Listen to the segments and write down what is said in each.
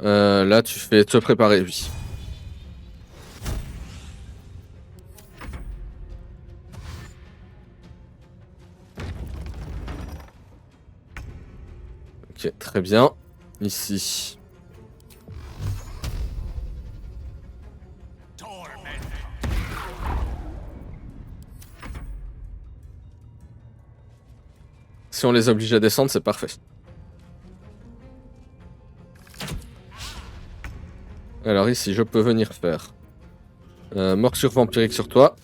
Là, tu fais te préparer, oui. Ok, très bien. Ici. Si on les oblige à descendre, c'est parfait. Alors ici, je peux venir faire morsure vampirique sur toi.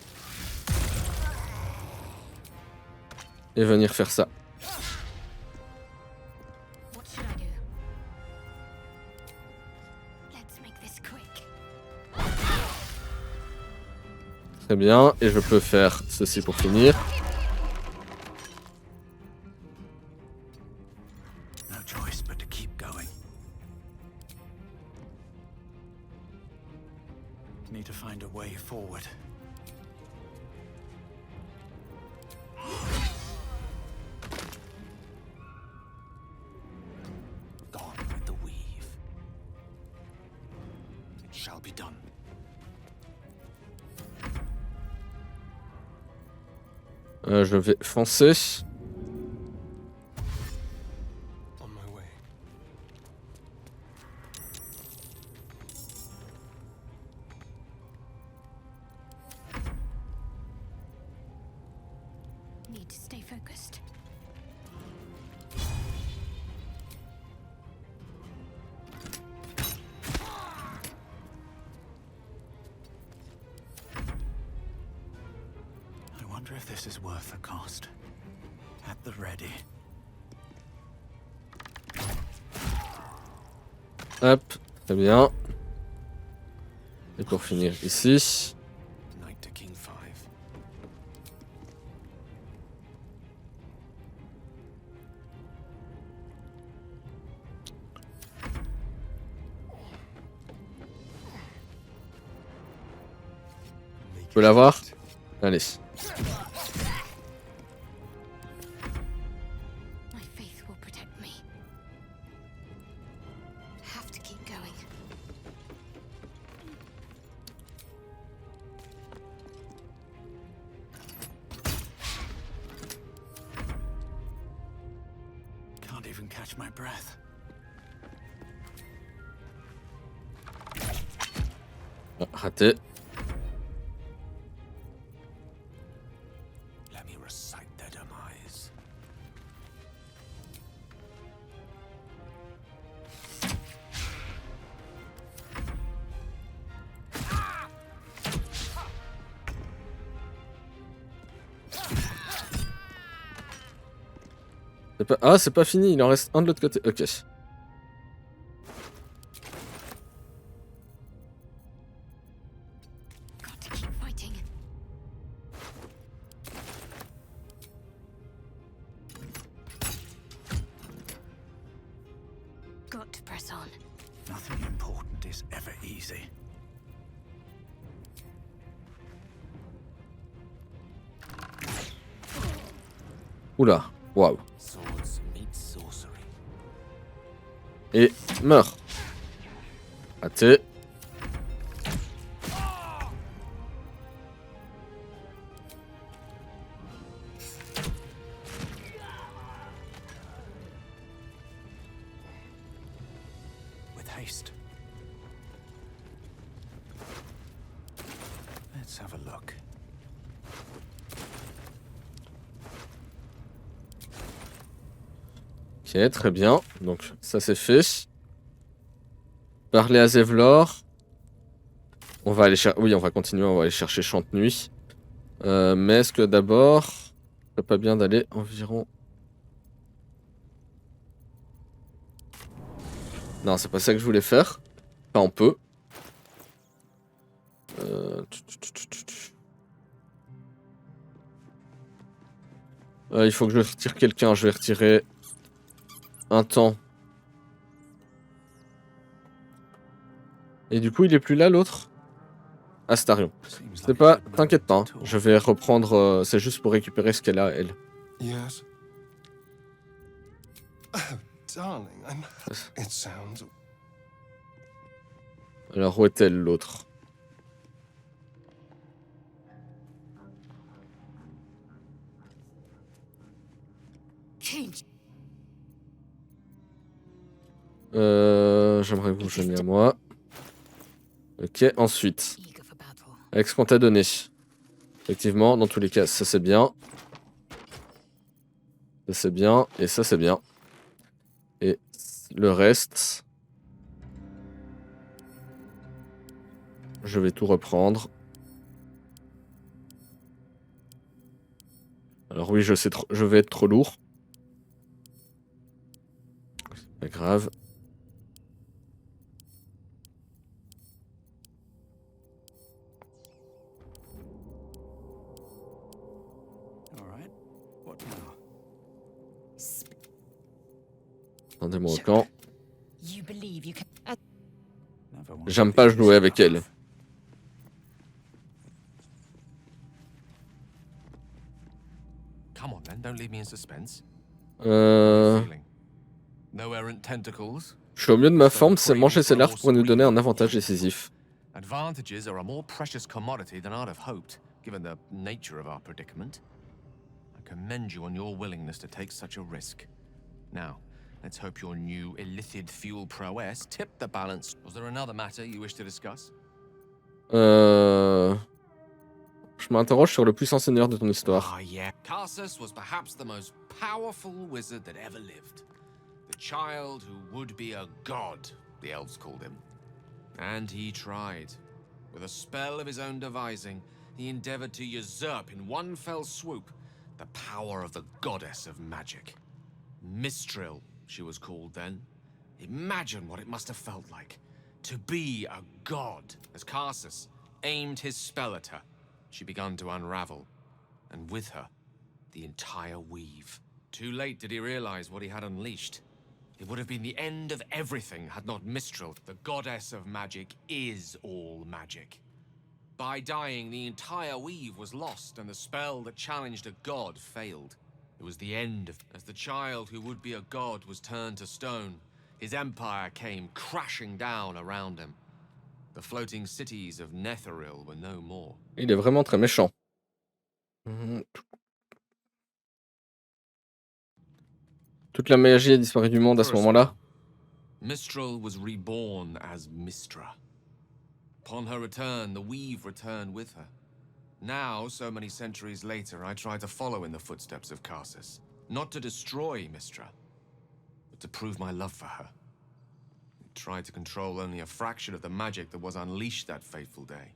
Et venir faire ça. Très bien, et je peux faire ceci pour finir. Je vais foncer. Hop, très bien. Et pour finir ici. Je peux l'avoir? Allez. Ah, raté. Ah, c'est pas fini, il en reste un de l'autre côté. Ok. Oula, waouh. Et meurs. Raté. Ok, très bien. Donc, ça c'est fait. Parler à Zevlor. On va aller chercher. Oui, on va continuer. On va aller chercher Chante-Nuit. Mais est-ce que d'abord, ce serait pas bien d'aller environ. Non, c'est pas ça que je voulais faire. Enfin, on peut. Il faut que je retire quelqu'un. Je vais retirer un temps. Et du coup, il est plus là, l'autre? Astarion. C'est pas... T'inquiète pas, hein. Je vais reprendre... c'est juste pour récupérer ce qu'elle a, elle. Yes. Darling, it sounds Alors où est-elle l'autre? J'aimerais que vous joigniez à moi. Ok, ensuite. Avec ce qu'on t'a donné. Effectivement, dans tous les cas, ça c'est bien. Ça c'est bien, et ça c'est bien. Et le reste... Je vais tout reprendre. Alors oui, je vais être trop lourd. Pas grave. Attendez-moi au camp. J'aime pas jouer avec elle. Come on then, don't leave me in suspense. Je suis au mieux de ma forme, c'est manger ces larves pour nous donner un avantage décisif. Advantages are a more precious commodity than I'd have hoped, given the nature of our predicament. I commend you on your willingness to take such a risk. Now, let's hope your new illithid fuel prowess tipped the balance. Was there another matter you wish to discuss? Je m'interroge sur le puissant seigneur de ton histoire. Ah, yeah. Karsus was perhaps the most powerful wizard that ever lived. The child who would be a god, the elves called him. And he tried. With a spell of his own devising, he endeavored to usurp in one fell swoop the power of the goddess of magic. Mistril, she was called then. Imagine what it must have felt like to be a god. As Karsus aimed his spell at her, she began to unravel, and with her, the entire weave. Too late did he realize what he had unleashed. It would have been the end of everything had not Mistril, the goddess of magic, is all magic. By dying, the entire weave was lost, and the spell that challenged a god failed. It was the end of... As the child who would be a god was turned to stone, his empire came crashing down around him. The floating cities of Netheril were no more. Il est vraiment très méchant. Toute la magie a disparu du monde à ce moment-là. Mistral was reborn as Mistra. Upon her return, the weave returned with her. Now, so many centuries later, I try to follow in the footsteps of Karsus. Not to destroy Mistra, but to prove my love for her. I tried to control only a fraction of the magic that was unleashed that fateful day.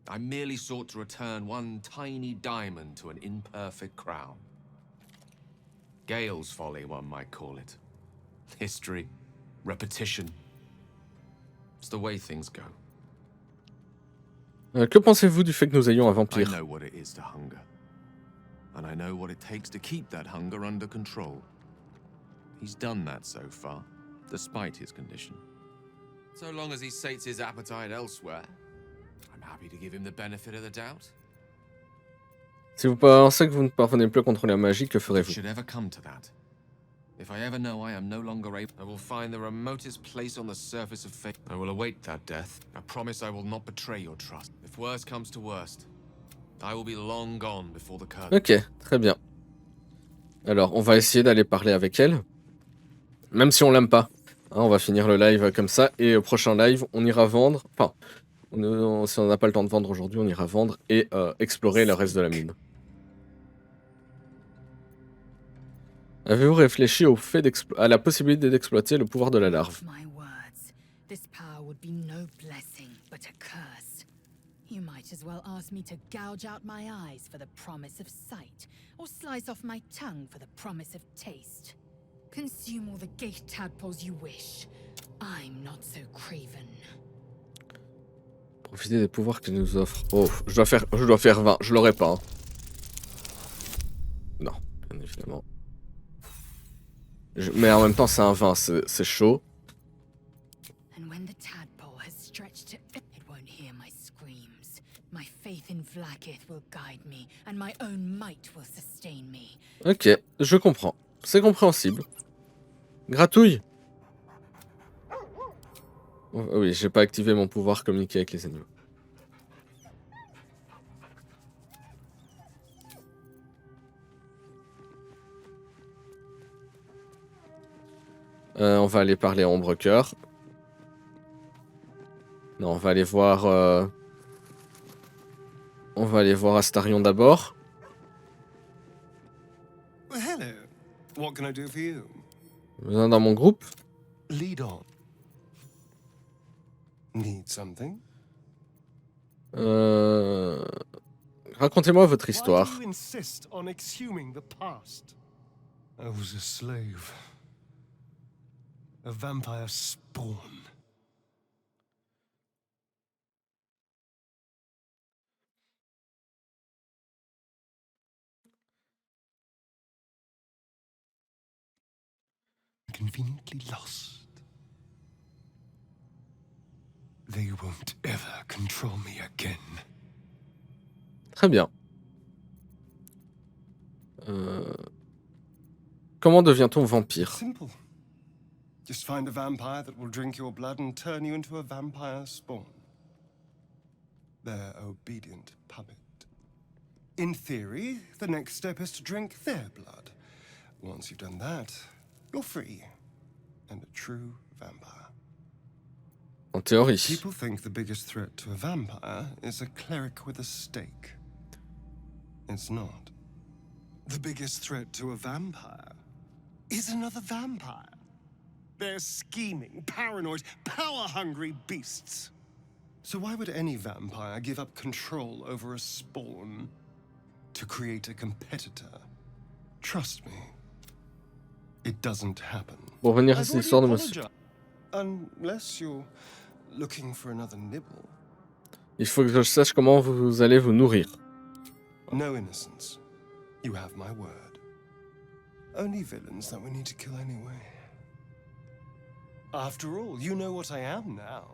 I merely sought to return one tiny diamond to an imperfect crown. Gale's folly, one might call it. History, repetition. It's the way things go. Que pensez-vous du fait que nous ayons un I vampire? know what it is to hunger. And I know what it takes to keep that hunger under control. He's done that so far, despite his condition. So long as he sates his appetite elsewhere, I'm happy to give him the benefit of the doubt. Si vous pensez que vous ne parvenez plus à contrôler la magie, que If it ferez-vous? should ever come to that, if I ever know I am no longer able, I will find the remotest place on the surface of fate. I will await that death. I promise I will not betray your trust. If worst comes to worst, I will be long gone before the curtain. Ok, très bien. Alors, on va essayer d'aller parler avec elle. Même si on l'aime pas. Hein, on va finir le live comme ça. Et au prochain live, on ira vendre. Enfin, si on n'a pas le temps de vendre aujourd'hui, on ira vendre et explorer le reste de la mine. Avez-vous réfléchi au fait à la possibilité d'exploiter le pouvoir de la larve? My words. This power would be no blessing, but a curse. You might as well ask me to gouge out my eyes for the promise of sight, or slice off my tongue for the promise of taste. Consume all the gate tadpoles you wish. I'm not so craven. Profitez des pouvoirs qu'elle nous offre. Oh, je dois faire 20. Je l'aurai pas. Hein. Non, bien évidemment. Mais en même temps, c'est un 20, c'est chaud. And when the tadpole has stretched it won't hear my screams. My faith in Vlaakith will guide me, and my own might will sustain me. Ok, je comprends. C'est compréhensible. Gratouille. Oh, oui, j'ai pas activé mon pouvoir communiquer avec les animaux. On va aller parler à Ombrecoeur. Non, on va aller voir... On va aller voir Astarion d'abord. Well, hello. What can I do for you? Viens dans mon groupe. Lead on. Need something? Racontez-moi votre Why histoire. do you insist on exhuming the past? I was a slave. A vampire spawn. Conveniently lost. They won't ever control me again. Très bien. Comment devient-on vampire? Simple. Just find a vampire that will drink your blood and turn you into a vampire spawn. Their obedient puppet. In theory, the next step is to drink their blood. Once you've done that, you're free. And a true vampire. En théorie. People think the biggest threat to a vampire is a cleric with a stake. It's not. The biggest threat to a vampire is another vampire. They're scheming, paranoid, power-hungry beasts. So why would any vampire give up control over a spawn to create a competitor? Trust me, it doesn't happen. Pour revenir à I've cette already histoire de monsieur. apologized. Unless you're looking for another nibble. Il faut que je sache comment vous allez vous nourrir. No innocence. You have my word. Only villains that we need to kill anyway. After all, you know what I am now.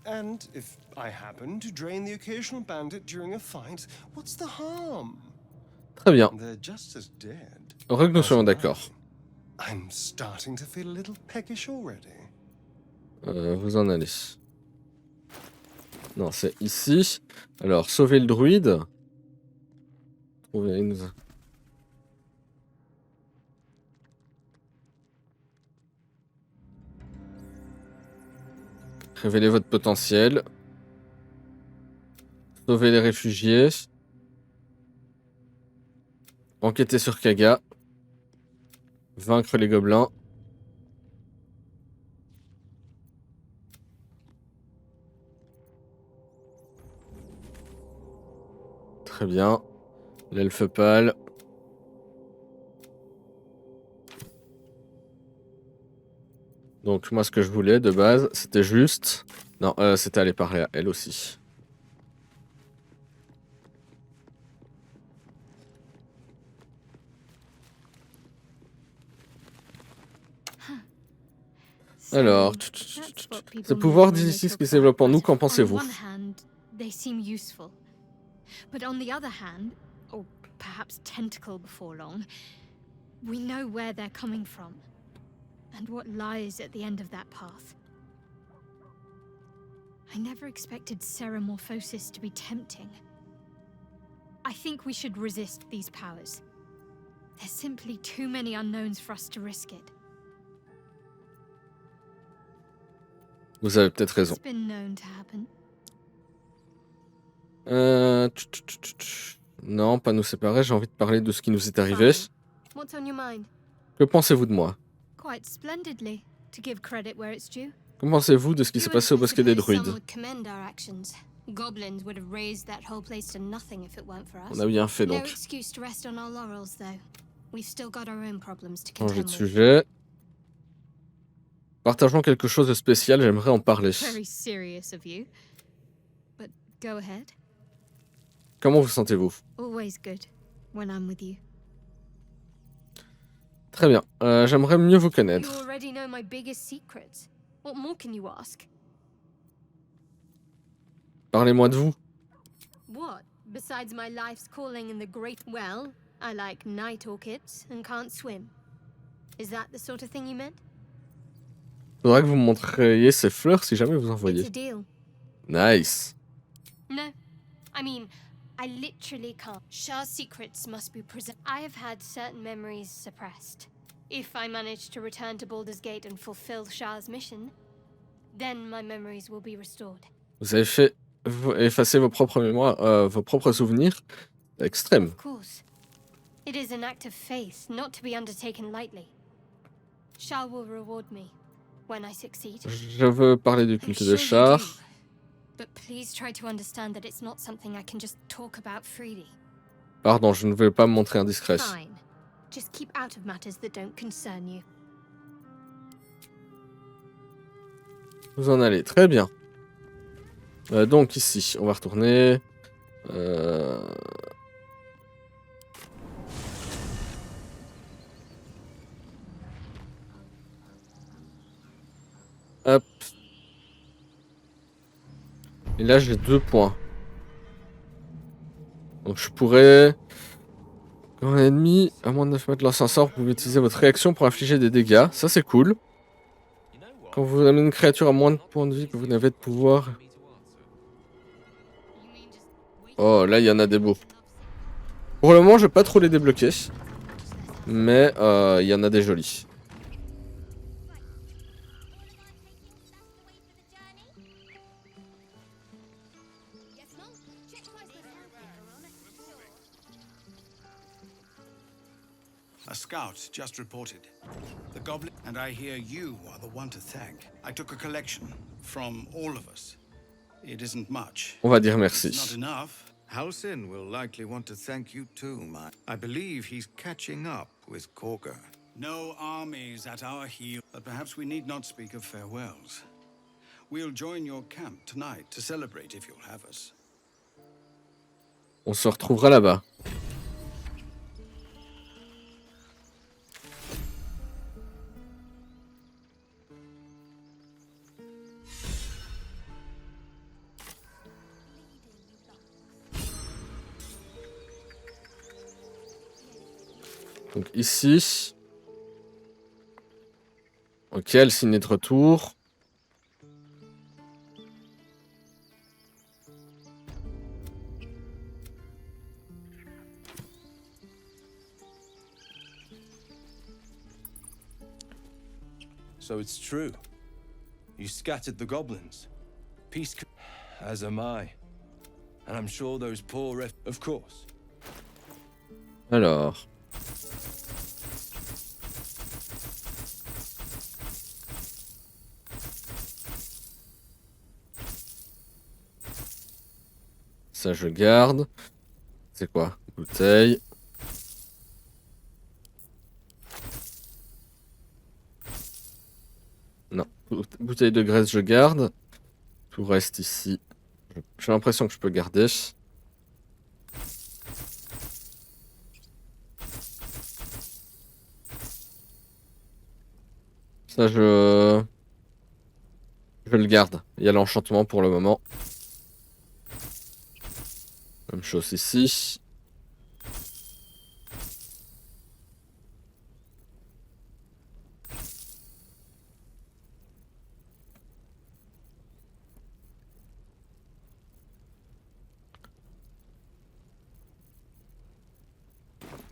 And if I happen to drain the occasional bandit during a fight, what's the harm? Très bien. They're just as dead. Heureux que nous as soyons I. d'accord. I'm starting to feel a little peckish already. Vous en allez. Non, c'est ici. Alors, sauver le druide. Trouver une... Révéler votre potentiel. Sauver les réfugiés. Enquêter sur Kaga. Vaincre les gobelins. Très bien. L'elfe pâle. Donc moi ce que je voulais de base, c'était juste... Non, c'était aller parler à elle aussi. Alors, ces pouvoirs difficiles qui se développent en nous, qu'en pensez-vous? They seem useful. But on the other hand, or perhaps tentacle before long, we know where they're coming from, and what lies at the end of that path. I never expected Ceramorphosis to be tempting. I think we should resist these powers. There's simply too many unknowns for us to risk it. Vous avez peut-être raison. It's been known to happen. Non, pas nous séparer, j'ai envie de parler de ce qui nous est arrivé. What's on your mind? Que pensez-vous de moi? Quite splendidly, to give credit where it's due. Que pensez-vous de ce qui s'est passé au bosquet des druides? Goblins would have razed that whole place to nothing if it weren't for us. On a bien fait No donc. excuse to rest on our laurels, though. We've still got our own problems to Changer contend de with. sujet. Partageons quelque chose de spécial, j'aimerais en parler. Very serious of you. But go ahead. Comment vous sentez-vous? Always good when I'm with you. Très bien, j'aimerais mieux vous You connaître. already know my biggest secrets. What more can you ask? Parlez-moi de vous. What? Besides my life's calling in the great well, I like night orchids and can't swim. Is that the sort of thing you meant? Faudra que vous me montriez ces fleurs si jamais vous en It's voyez. a deal. Nice. No, I mean, I literally can't. Shah's secrets must be preserved. I have had certain memories suppressed. If I manage to return to Baldur's Gate and fulfill Shah's mission, then my memories will be restored. Vous avez fait effacer vos propres mémoires, vos propres souvenirs. Extrême. Of course. It is an act of faith, not to be undertaken lightly. Shah will reward me when I succeed. Je veux parler du I'm culte sure des you chars. do, but please try to understand that it's not something I can just talk about freely. Pardon, je ne vais pas me montrer indiscret. Fine. Just keep out of matters that don't concern you. Vous en allez, très bien. Donc ici, on va retourner. Hop. Et là, j'ai 2 points. Donc je pourrais... Quand un ennemi, à moins de 9 mètres, lance un sort, vous pouvez utiliser votre réaction pour infliger des dégâts. Ça, c'est cool. Quand vous amenez une créature à moins de points de vie que vous n'avez de pouvoir... Oh, là, il y en a des beaux. Pour le moment, je vais pas trop les débloquer. Mais il y en a des jolis. A scout just reported. The goblin, and I hear you are the one to thank. I took a collection from all of us. It isn't much. On va dire It's not merci. enough. Halsin will likely want to thank you too, I believe he's catching up with Korga. No armies at our heel, but perhaps we need not speak of farewells. We'll join your camp tonight to celebrate if you'll have us. On se retrouvera là-bas. Donc ici. Ok, Alcine est de retour. So it's true. You scattered the goblins. Peace, as am I. And I'm sure those poor of course. Alors. Ça, je garde. C'est quoi? Bouteille. Non. Bouteille de graisse, je garde. Tout reste ici. J'ai l'impression que je peux garder. Ça, je le garde. Il y a l'enchantement pour le moment. Même chose ici.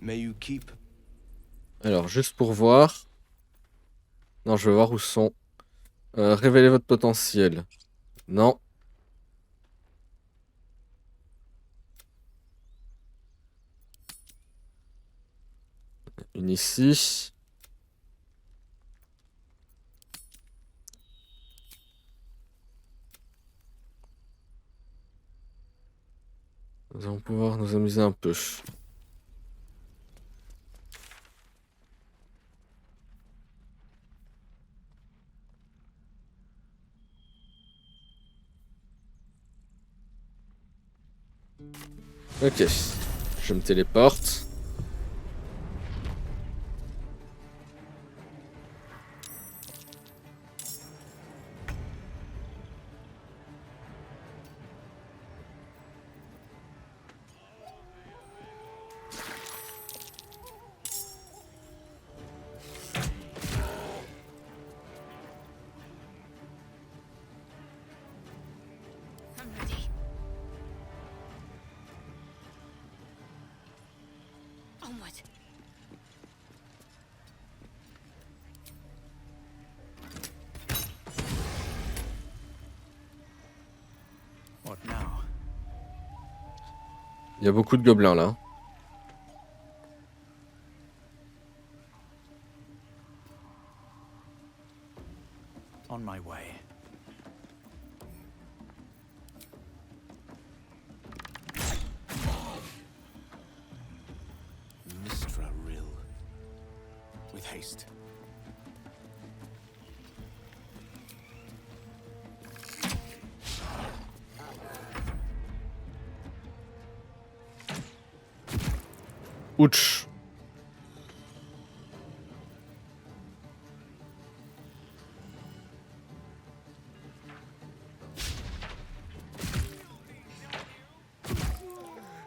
May you keep. Alors, juste pour voir. Non, je veux voir où sont. Révélez votre potentiel. Non. Une ici. Nous allons pouvoir nous amuser un peu. Ok, je me téléporte. Onward. What now? Il y a beaucoup de gobelins là. On my way. Mistra Rill. With haste. Ouch.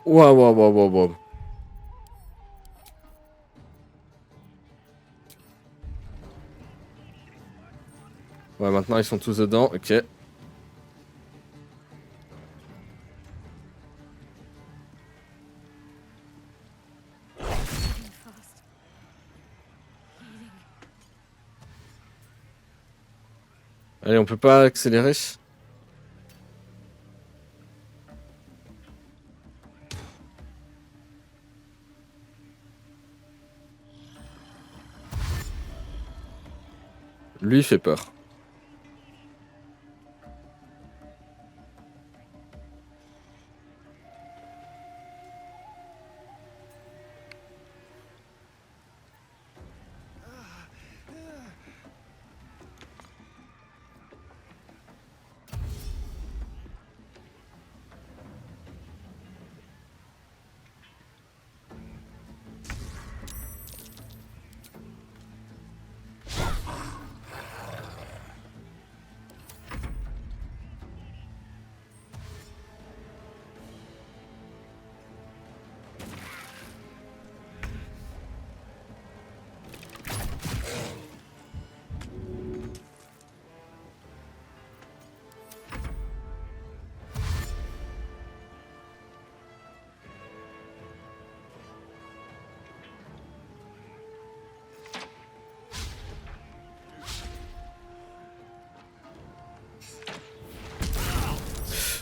Waouh, waouh, waouh, waouh, waouh. Ouais, maintenant ils sont tous dedans, ok. Fast. Healing. Allez, on peut pas accélérer? Lui il fait peur.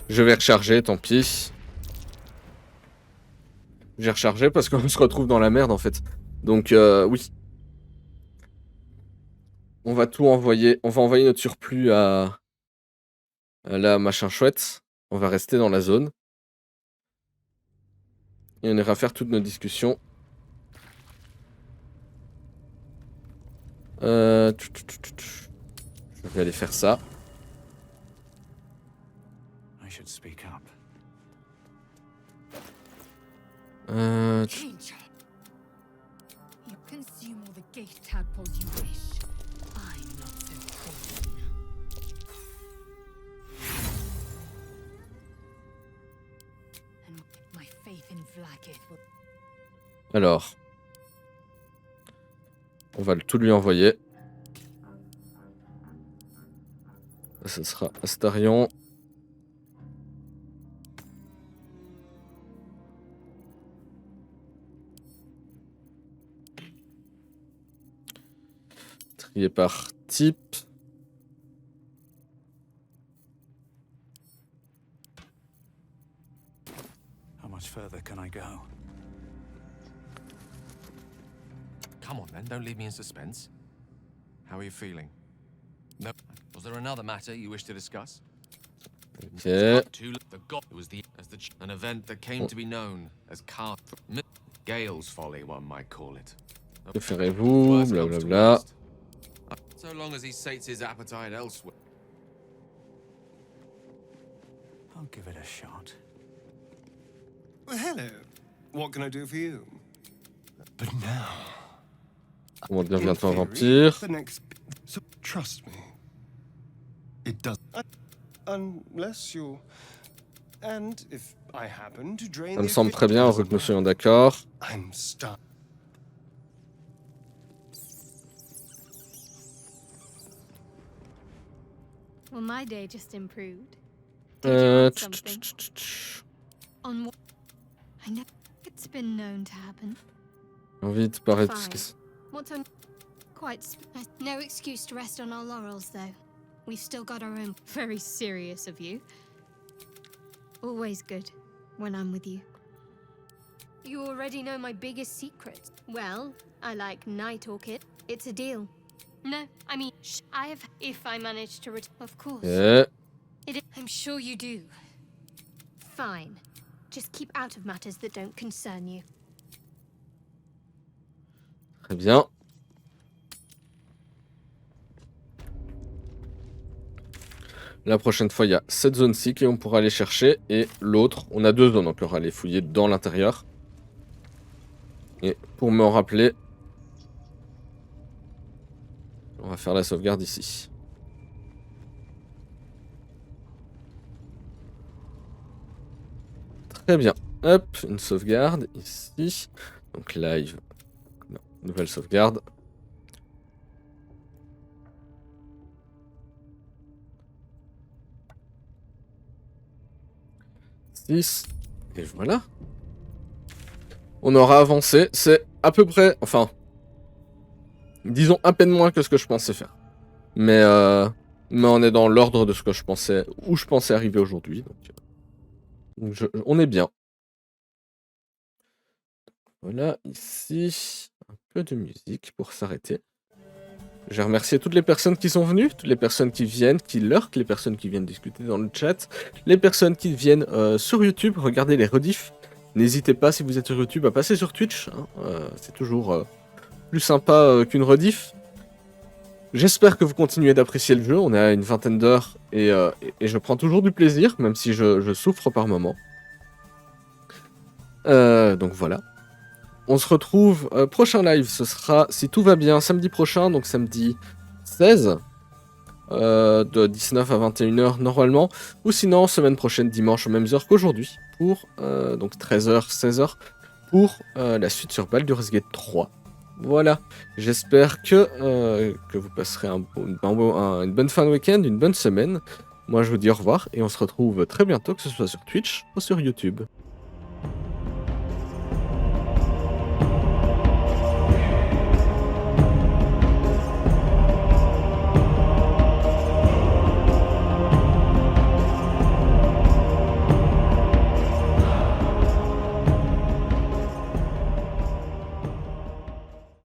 Je vais recharger, tant pis. J'ai rechargé parce qu'on se retrouve dans la merde en fait. Donc oui. On va tout envoyer. On va envoyer notre surplus à la machin chouette. On va rester dans la zone. Et on ira faire toutes nos discussions. Je vais aller faire ça. I should speak up. Danger. You consume all the gate tadpoles you wish. I'm not so cruel. And my faith in Vlaakith will... Alors. On va tout lui envoyer. Ce sera Astarion. Trier par type. How much further can I go? Come on, then. Don't leave me in suspense. How are you feeling? No. Was there another matter you wish to discuss? Ok. The god was an event that came to be known as Gale's folly, one might call it. Que ferez-vous? Blablabla. So long as he sates his appetite elsewhere. I'll give it a shot. Well, hello. What can I do for you? But now, On va devenir in bientôt un theory, vampire. the next. So trust me. It does. Unless you. And if I happen to drain. Ça me the semble très bien, heureux que nous soyons d'accord. I'm stuck. Well, my day just improved. Euh, Did you want something? On what? I know it's been known to happen. J'ai envie de parler de tout ce qui se... What's on? No excuse to rest on our laurels, though. We've still got our own. Very serious of you. Always good when I'm with you. You already know my biggest secret. Well, I like Night Orchid. It's a deal. No, I mean, I have. If I manage to of course. I'm sure you do. Fine. Just keep out of matters that don't concern you. Très bien. La prochaine fois, il y a cette zone-ci qu'on pourra aller chercher. Et l'autre, on a 2 zones. On pourra aller fouiller dans l'intérieur. Et pour m'en rappeler, on va faire la sauvegarde ici. Très bien. Hop, une sauvegarde ici. Donc live. Non, nouvelle sauvegarde. Et voilà. On aura avancé. C'est à peu près... Enfin... Disons à peine moins que ce que je pensais faire. Mais on est dans l'ordre de ce que je pensais... Où je pensais arriver aujourd'hui. Donc on est bien. Voilà, ici... Un peu de musique pour s'arrêter. J'ai remercié toutes les personnes qui sont venues, toutes les personnes qui viennent, qui lurkent, les personnes qui viennent discuter dans le chat, les personnes qui viennent sur YouTube, regarder les rediffs. N'hésitez pas, si vous êtes sur YouTube, à passer sur Twitch. Hein, c'est toujours plus sympa qu'une rediff. J'espère que vous continuez d'apprécier le jeu. On est à une vingtaine d'heures et je prends toujours du plaisir, même si je souffre par moments. Donc voilà. On se retrouve, prochain live, ce sera, si tout va bien, samedi prochain, donc samedi 16, de 19 à 21h normalement, ou sinon, semaine prochaine, dimanche, aux mêmes heures qu'aujourd'hui, pour, donc 13h, 16h, pour la suite sur Baldur's Gate 3. Voilà, j'espère que vous passerez une bonne fin de week-end, une bonne semaine. Moi, je vous dis au revoir, et on se retrouve très bientôt, que ce soit sur Twitch ou sur YouTube.